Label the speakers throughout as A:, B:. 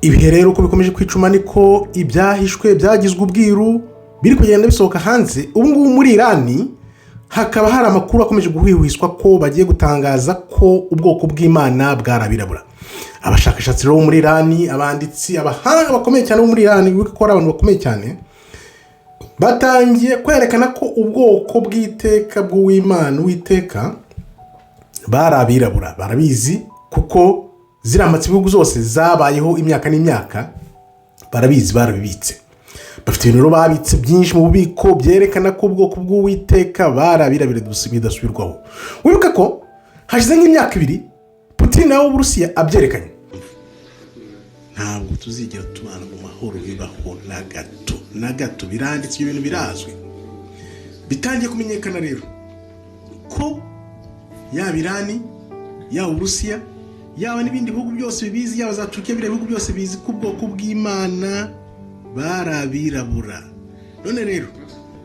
A: ibihe rero uko bikomeje kwicuma niko ibyahishwe byagizwe ubwiru biri kugenda bisohoka hanze. Ubu ngubu muri iRani hakaba hari amakuru akomeje guhwihwiswa ko bagiye gutangaza ko ubwoko bw'Imana bwari abirabura. Abashakashatsi rero muri iRani, abanditsi, abahanga bakomeye cyane bo muri iRani, ko ari abantu bakomeye cyane, batangiye kwerekana ko ubwoko bw'iteka bw'Imana witeka bari abirabura. Barabizi kuko ziramatse ibihugu zose zabayeho imyaka n'imyaka, barabizi, barabibitse. Bafite ibintu babitse byinshi mu bubiko byerekana ko ubwoko bw'Uwiteka bari abirabura bidasubirwaho. Wibuke ko hashize nk'imyaka 2 Putin nawe w'Uburusiya abyerekanye. Ntabwo tuzigera tubana mu mahoro bibaho na gato, biranditse ibintu birazwi. Bitangiye kumenyekana rero ko yaba iRani, yaba Uburusiya, yaba n'ibindi bihugu byose bibizi, yaba za Turkiya, biriya bihugu byose bizi ko ubwoko bw'Imana bari abirabura. None rero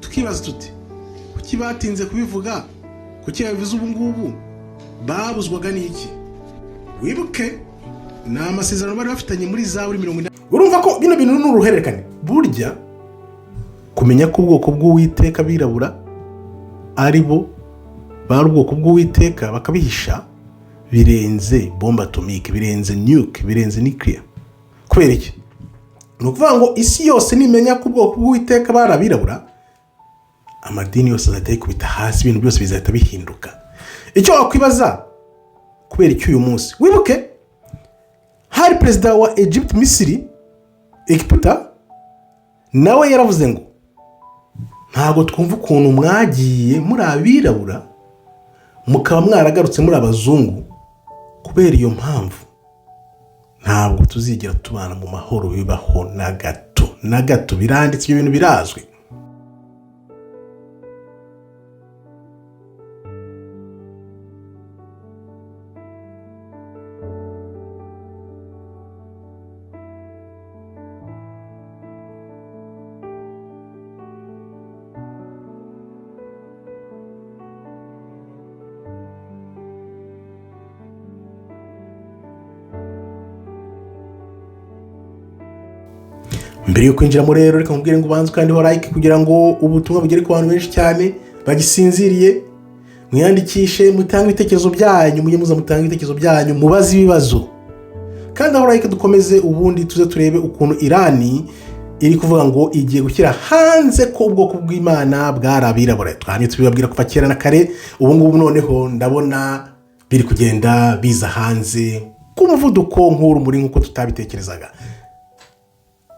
A: tukibaza tuti, kuki batinze kubivuga? Kuki babivuze ubu ngubu? Babuzwaga n'iki? Wibuke ni amasezerano bari bafitanye muri Zaburi 80. Urumva ko bino bintu n'uruhererekane. Burya kumenya ko ubwoko bw'Uwiteka birabura ari bo bari ubwoko bw'Uwiteka bakabihisha, birenze bombe atomike, birenze nuke, birenze nuclear. Kubera iki? Nukuvuga ngo isi yose nimenya ko ubwoko bw'Uwiteka bari abirabura, amadini yose azahita yikubita hasi, ibintu byose bizahita bihinduka. Icyo wakwibaza, kubera iki uyu munsi? Wibuke hari perezida wa Egypt, Misiri, Egiputa, nawe yaravuze ngo ntago twumva ukuntu mwagiye muri abirabura mukaba mwaragarutse muri abazungu. Kubera iyo mpamvu ntabwo tuzigera tubana mu mahoro bibaho na gato, biranditse ibyo bintu birazwi. Mbere yo kwinjiramo rero, reka nkubwire ngo ubanze kandi ho like kugira ngo ubutumwa bugere ku bantu benshi cyane bagisinziriye. Mwiyandikishe, mutange ibitekerezo byanyu, muza mutanga ibitekerezo byanyu, mubaze ibibazo. Kandi aho like dukomeze, ubundi tuze turebe ukuntu iRani iri kuvuga ngo igiye gushyira hanze ko ubwoko bw'Imana bwari abirabura. Twamye tubibabwira kuva kera na kare, ubu ngubu noneho ndabona biri kugenda biza hanze ku muvuduko nk'urumuri nk'uko tutabitekerezaga.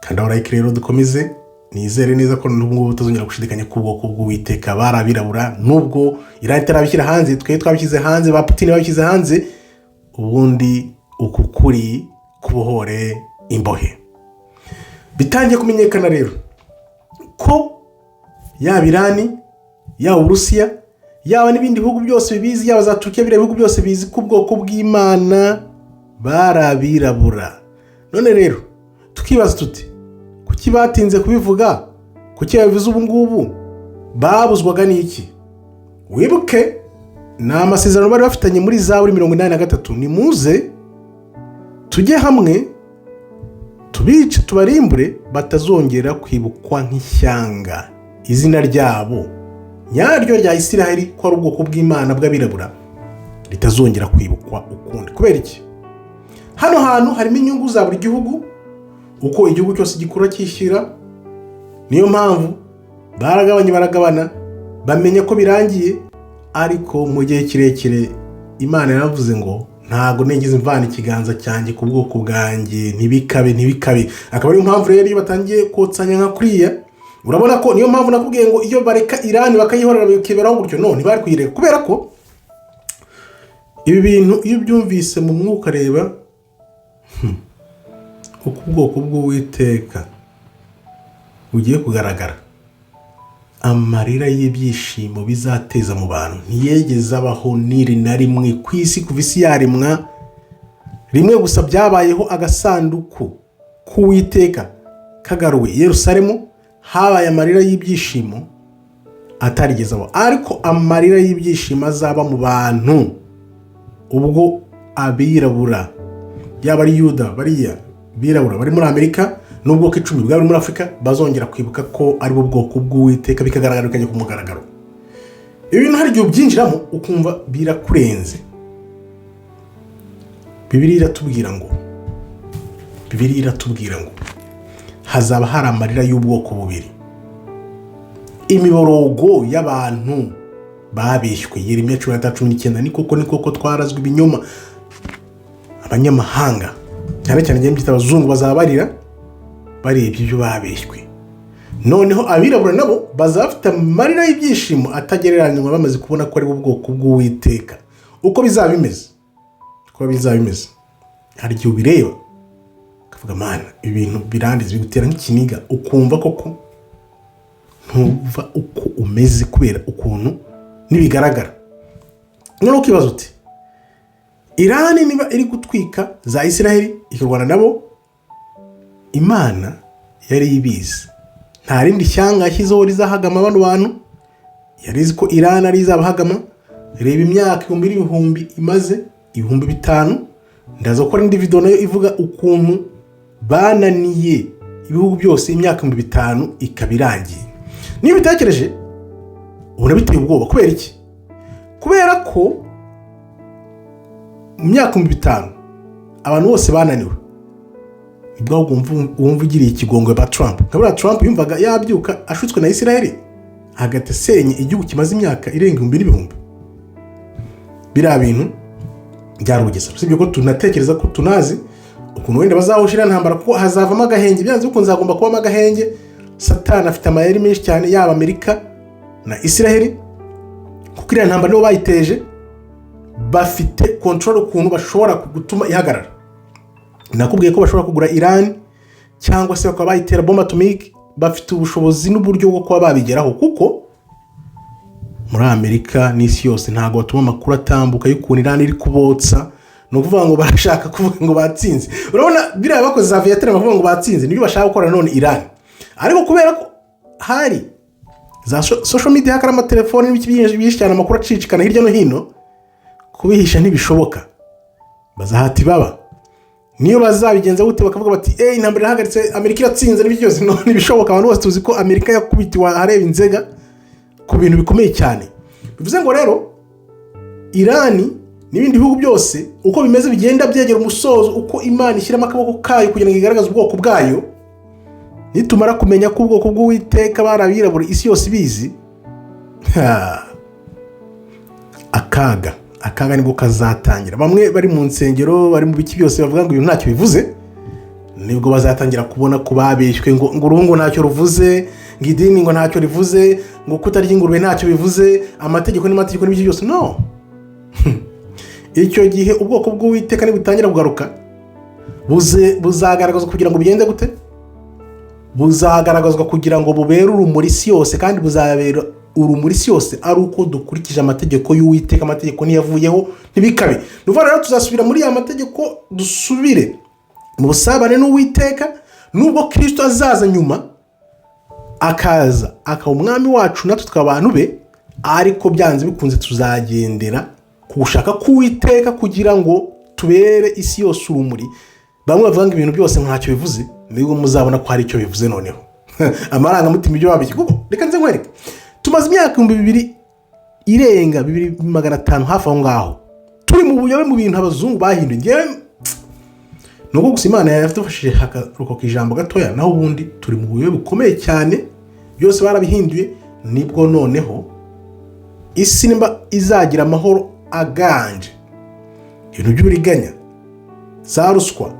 A: Kandi aho like rero dukomeze, nizere neza ko n'ubwo tuzongera gushidikanya ko ubwoko bw'Uwiteka bari abirabura, nubwo iRani itarabishyira hanze, twe twabishyize hanze, ba Putin babishyize hanze. Ubundi uku kuri kubohore imbohe. Bitangiye kumenyekana rero ko yaba iRani, yaba Uburusiya, yaba n'ibindi bihugu byose bibizi, yaba za Turkiya, biriya bihugu byose bizi ko ubwoko bw'Imana bari abirabura. None rero tukibaza tuti, kuki batinze kubivuga? Kuki babivuze ubu ngubu? Babuzwaga n'iki? Wibuke ni amasezerano bari bafitanye muri Zaburi 83. Nimuze tujye hamwe tubice tubarimbure, batazongera kwibukwa nk'ishyanga. Izina ryabo nyaryo rya ISIRAHELI, ko ari ubwoko bw'Imana bw'abirabura, ritazongera kwibukwa ukundi. Kubera iki? Hano hantu harimo inyungu za buri gihugu, uko igihugu cyose gikura cyishyira. Niyo mpamvu baragabana, bamenya ko birangiye. Ariko mu gihe kirekire Imana yaravuze ngo ntago nigeze mvana ikiganza cyanjye ku bwoko bwanjye, ntibikabe. Akaba ari impamvu rero iyo batangiye kotsanya nka kuriya, urabona ko niyo mpamvu nakubwiye ngo iyo bareka iRani bakayihorera bikiberaho gutyo, none bari kuyireka. Kubera ko ibi bintu iyo byumvise mu mwuka, reba uko ubwoko bw'Uwiteka bugiye kugaragara, amarira y'ibyishimo bizateza mu bantu ntiyegeze abaho n'iri na rimwe ku isi kuva isi yaremwa. Rimwe gusa byabayeho agasanduku k'Uwiteka kagaruwe Yerusalemu, habaye amarira y'ibyishimo atarigeze abaho. Ariko amarira y'ibyishimo azaba mu bantu ubwo abirabura, yaba ari Yuda, bariya birabura bari muri Amerika n'ubwoko 10 bwari muri Afurika bazongera kwibuka ko ari bo bwoko bw'Uwiteka, bikagaragara bikajya ku mugaragaro. Ibintu hari igihe ubyinjiramo ukumva birakurenze. Bibiliya iratubwira ngo hazaba hari amarira y'ubwoko bubiri, imiborogo y'abantu babeshywe. Yeremiya 19:19 ni koko twarazwe ibinyoma. Abanyamahanga cyane cyane ngiye mbyita abazungu bazaba barebye ibyo babeshywe. Noneho abirabura nabo bazafite amarira y'ibyishimo atagereranywa bamaze kubona ko ari ubwoko bw'Uwiteka. Uko bizaba bimeze hari igihe ubireba ukavuga mana ibintu birandize bigutera nk'ikiniga, ukumva koko ntuva uko umeze kubera ukuntu nibigaragara. None ukibaza uti iRani niba iri gutwika za Isiraheli ikirwana nabo, Imana yari ibizi, nta rindi shyanga yashyizeho rizahagama bano bantu. Yari izi ko iRani ari izabahagama. Reba imyaka 1000 imaze 5000. Ndaza gukora indi video nayo ivuga ukuntu bananiye ibihugu byose imyaka 5000 ikabirangiye. Niba bitekereje ubona biteye ubwoba. Kubera iki? Kubera ko mu myaka 5000 abantu bose bananiwe. Nibwo wumva ugiriye ikigongwe ba Trump. Kabura Trump yumvaga yabyuka ashutswe na Isiraheli hagati senye igihugu kimaze imyaka irenga 2000. Bira bintu byarugeza. Sibyo ko tunatekereza ko tunazi ukuntu wenda bazahoshira ntambara ko hazavamo agahenge, byanze ukunze agomba kuba agahenge. Satani afite amayeri menshi cyane yaba Amerika na Isiraheli, kuko iriya ntambara nibo bayiteje. Bafite control ukuntu bashobora gutuma ihagarara. Nakubwiye ko bashobora kugura iRani cyangwa se bakaba bayitera bomba atomique. Bafite ubushobozi n'uburyo bwo kuba babigeraho, kuko muri Amerika n'isi yose ntago batuma amakuru atambuka y'ukuntu iRani iri kubotsa. No kuvuga ngo barashaka kuvuga ngo batsinze. Urabona biriya bakoze za Vietnam bavuga ngo batsinze, nibyo bashaka gukora none iRani. Ariko kubera ko hari za social media hakara amatelefoni n'ibiki byinshi cyane amakuru acicikana hirya no hino, kubihisha ntibishoboka. Bazahati baba niyo bazabigenza gute bakavuga bati intambara irahagaritse, Amerika iratsinze n'ibyo byose, no ntibishoboka. Abantu bose tuzi ko Amerika yakubitiwa hareba inzega ku bintu bikomeye cyane. Bivuze ngo rero iRani n'ibindi bihugu byose uko bimeze bigenda byegera umusozo, uko Imana ishyiramo akaboko kayo kugira ngo igaragaze ubwoko bwayo. Nitumara kumenya ko ubwoko bw'Uwiteka bari abirabura isi yose ibizi, akaga nibwo kazatangira. Bamwe bari mu nsengero bari mu biki byose bavuga ngo ibintu ntacyo bivuze, nibwo bazatangira kubona ko babeshywe ngo uruhungu ntacyo ruvuze, ngo idini ngo ntacyo rivuze, ngo kutarya ingurube ntacyo bivuze, amategeko n'ibiki byose. No. Icyo gihe ubwoko bw'Uwiteka nibutangira kugaruka buzagaragazwa kugira ngo bigende gute? Buzagaragazwa kugira ngo bubere urumuri isi yose, kandi buzabera urumuri isi yose ari uko dukurikije amategeko y'Uwiteka. Amategeko niyavuyeho ntibikabe. Nuva rero tuzasubira muri ya mategeko, dusubire mu busabane n'Uwiteka. Nubwo Kristo azaza nyuma akaza akaba umwami wacu natwe tw'abantu be, ariko byanze bikunze tuzagendera ku gushaka k'Uwiteka kugira ngo tubere isi yose urumuri. Bamwe bavuga ngo ibintu byose ntacyo bivuze, nibwo muzabona ko hari icyo bivuze noneho. Amarangamutima ibyo babiki, kuko reka nze nkwereke, tumaze imyaka 2000 irenga 2500 hafi aho ngaho turi mu buyobe mu bintu abazungu bahinduye. Ngewe nuko gusa Imana yadufashije hakaruko k'ijambo gatoya, naho ubundi turi mu buyobe bukomeye cyane, byose barabihinduye. Nibwo noneho isi nimba izagira amahoro aganje, ibintu by'uburiganya, za ruswa,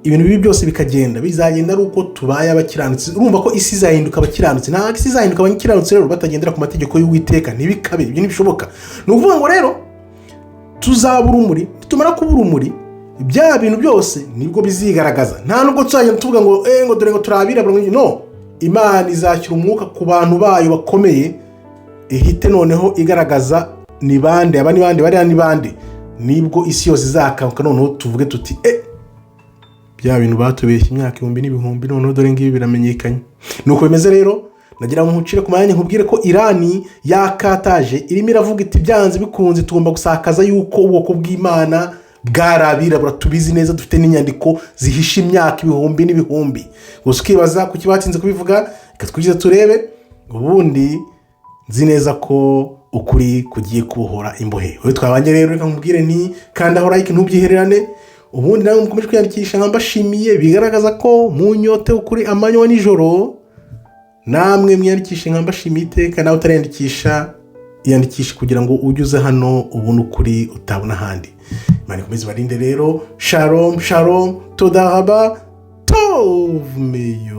A: ibintu bibi byose bikagenda bizagenda ari uko tubaye abakiranutsi. Urumva ko isi izahinduka abakiranutsi, nta isi izahinduka abakiranutsi rero batagendera ku mategeko y'Uwiteka. Ntibikabe, ibyo ntibishoboka. Ni ukuvuga ngo rero tuzabura urumuri. Tumara kuba urumuri, bya bintu byose nibwo bizigaragaza. Nta nubwo tuzagenda tuvuga ngo ngo dore ngo turabirabura. No, Imana izashyira umwuka ku bantu bayo bakomeye, ihite noneho igaragaza ni bande, aba ni bande, bariya ni bande. Nibwo isi yose izakanguka, noneho tuvuge tuti bya bintu batubeshye imyaka 1000 noneho dore ngibi biramenyekanye. Nuko bimeze rero, nagira ngo nkucire ku mwanya nkubwire ko iRani yakataje irimo iravuga iti byanze bikunze tugomba gusakaza yuko ubwoko bw'Imana bwari abirabura tubizi neza, dufite n'inyandiko zihisha imyaka ibihumbi n'ibihumbi. Gusa ukibaza kuki batinze kubivuga, reka twigize turebe. Ubundi nzi neza ko ukuri kugiye kubohora imbohe. Wowe twabanye rero, reka nkubwire nti kanda aho like ntubyihererane. Ubundi nawe mukomeje kwiyandikisha nkambashimiye, bigaragaza ko munyote ukuri amanywa nijoro. Namwe mwiyandikishe nkambashimiye iteka. Nawe utariyandikisha iyandikishe kugira ngo ujye hano ubone ukuri utabona ahandi. Imana ikomeze ibarinde rero. Shalom shalom, todahaba tovmeyo.